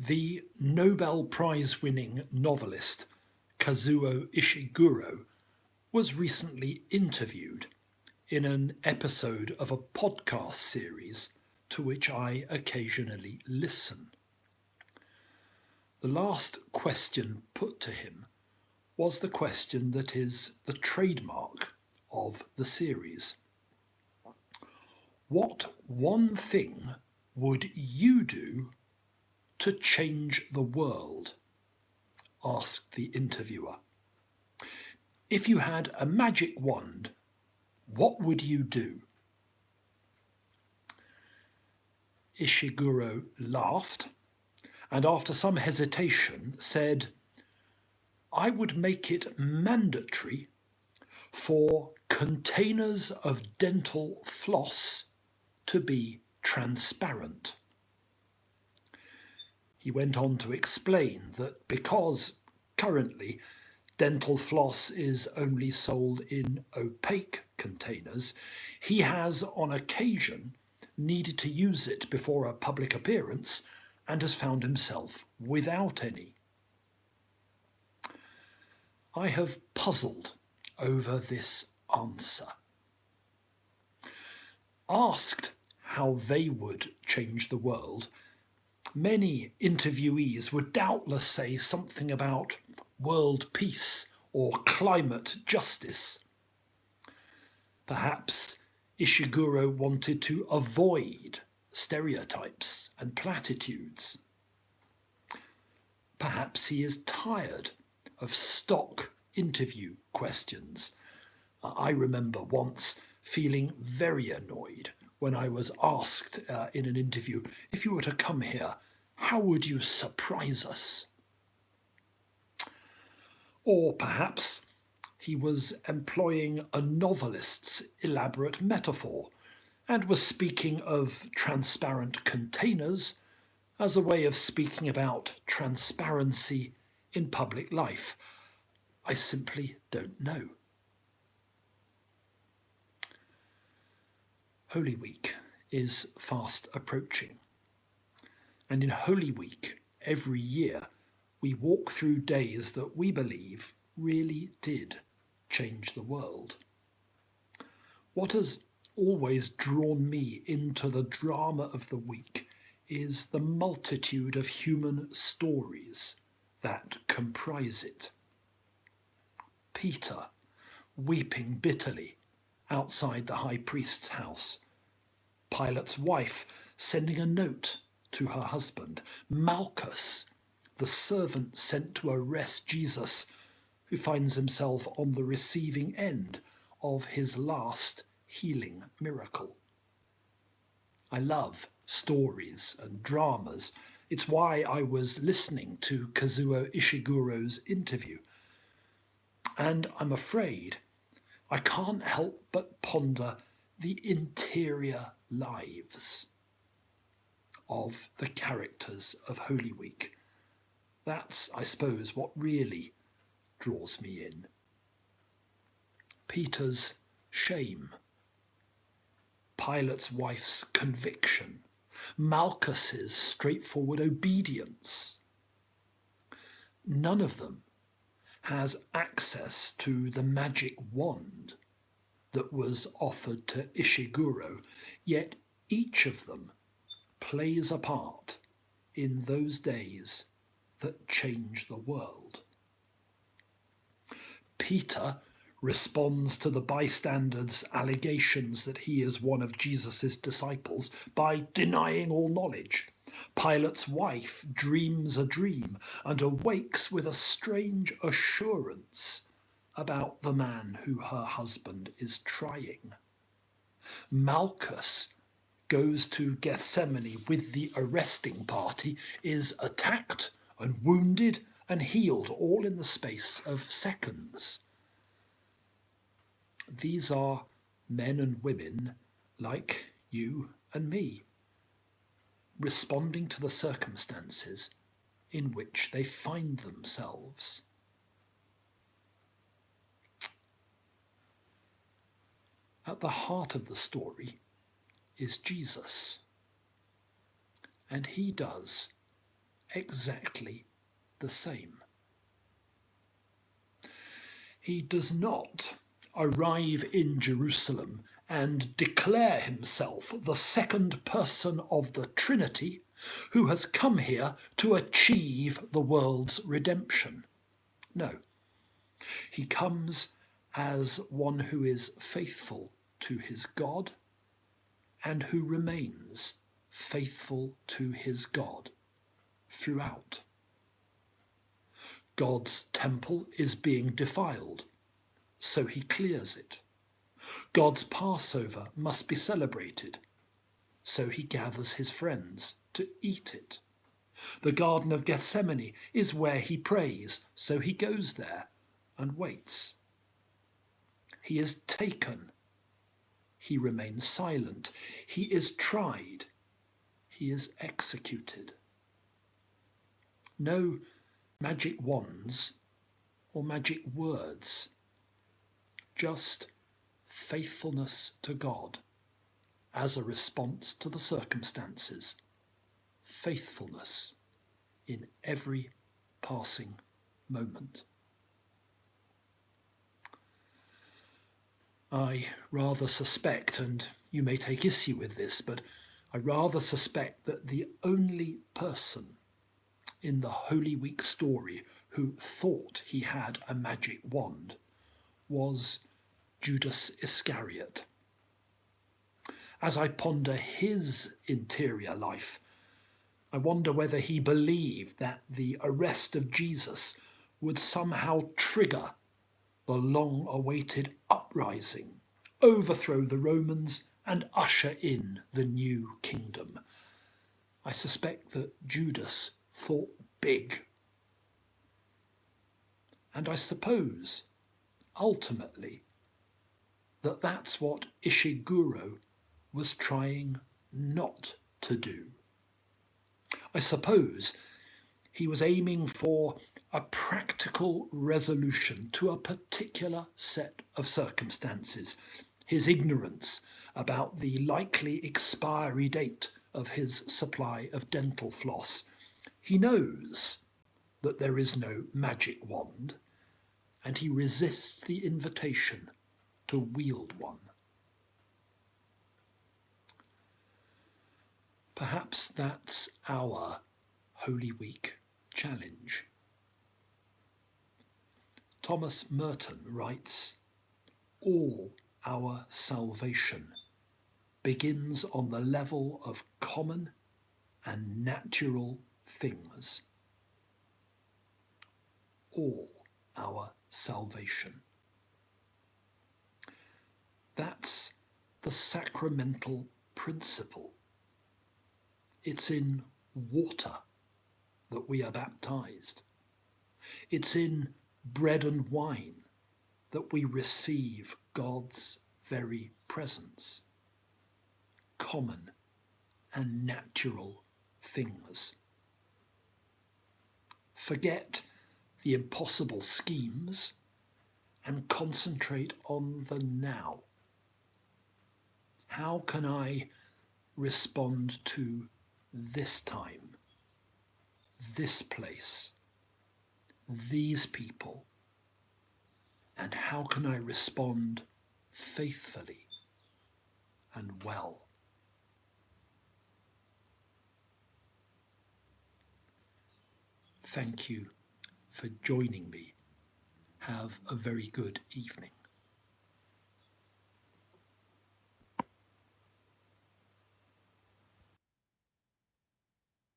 The Nobel Prize-winning novelist Kazuo Ishiguro was recently interviewed in an episode of a podcast series to which I occasionally listen. The last question put to him was the question that is the trademark of the series. What one thing would you do to change the world? Asked the interviewer. If you had a magic wand, what would you do? Ishiguro laughed and after some hesitation said, I would make it mandatory for containers of dental floss to be transparent. He went on to explain that because currently dental floss is only sold in opaque containers, he has on occasion needed to use it before a public appearance and has found himself without any. I have puzzled over this answer. Asked how they would change the world, many interviewees would doubtless say something about world peace or climate justice. Perhaps Ishiguro wanted to avoid stereotypes and platitudes. Perhaps he is tired of stock interview questions. I remember once feeling very annoyed when I was asked in an interview, if you were to come here, how would you surprise us? Or perhaps he was employing a novelist's elaborate metaphor and was speaking of transparent containers as a way of speaking about transparency in public life. I simply don't know. Holy Week is fast approaching. And in Holy Week, every year, we walk through days that we believe really did change the world. What has always drawn me into the drama of the week is the multitude of human stories that comprise it. Peter, weeping bitterly outside the high priest's house. Pilate's wife sending a note to her husband. Malchus, the servant sent to arrest Jesus, who finds himself on the receiving end of his last healing miracle. I love stories and dramas. It's why I was listening to Kazuo Ishiguro's interview. And I'm afraid I can't help but ponder the interior lives of the characters of Holy Week. That's, I suppose, what really draws me in. Peter's shame, Pilate's wife's conviction, Malchus's straightforward obedience. None of them has access to the magic wand that was offered to Ishiguro, yet each of them plays a part in those days that change the world. Peter responds to the bystanders' allegations that he is one of Jesus' disciples by denying all knowledge. Pilate's wife dreams a dream and awakes with a strange assurance about the man who her husband is trying. Malchus goes to Gethsemane with the arresting party, is attacked and wounded and healed all in the space of seconds. These are men and women like you and me, responding to the circumstances in which they find themselves. At the heart of the story is Jesus, and he does exactly the same. He does not arrive in Jerusalem and declare himself the second person of the Trinity who has come here to achieve the world's redemption. No, he comes as one who is faithful to his God and who remains faithful to his God throughout. God's temple is being defiled, so he clears it. God's Passover must be celebrated, so he gathers his friends to eat it. The Garden of Gethsemane is where he prays, so he goes there and waits. He is taken. He remains silent. He is tried. He is executed. No magic wands or magic words, just faithfulness to God as a response to the circumstances, faithfulness in every passing moment. I rather suspect, and you may take issue with this, but I rather suspect that the only person in the Holy Week story who thought he had a magic wand was Judas Iscariot. As I ponder his interior life, I wonder whether he believed that the arrest of Jesus would somehow trigger the long-awaited uprising, overthrow the Romans and usher in the new kingdom. I suspect that Judas thought big. And I suppose, ultimately, that that's what Ishiguro was trying not to do. I suppose he was aiming for a practical resolution to a particular set of circumstances. His ignorance about the likely expiry date of his supply of dental floss. He knows that there is no magic wand, and he resists the invitation to wield one. Perhaps that's our Holy Week challenge. Thomas Merton writes, "All our salvation begins on the level of common and natural things." All our salvation. That's the sacramental principle. It's in water that we are baptized. It's in bread and wine that we receive God's very presence. Common and natural things. Forget the impossible schemes and concentrate on the now. How can I respond to this time, this place, these people, and how can I respond faithfully and well? Thank you for joining me. Have a very good evening.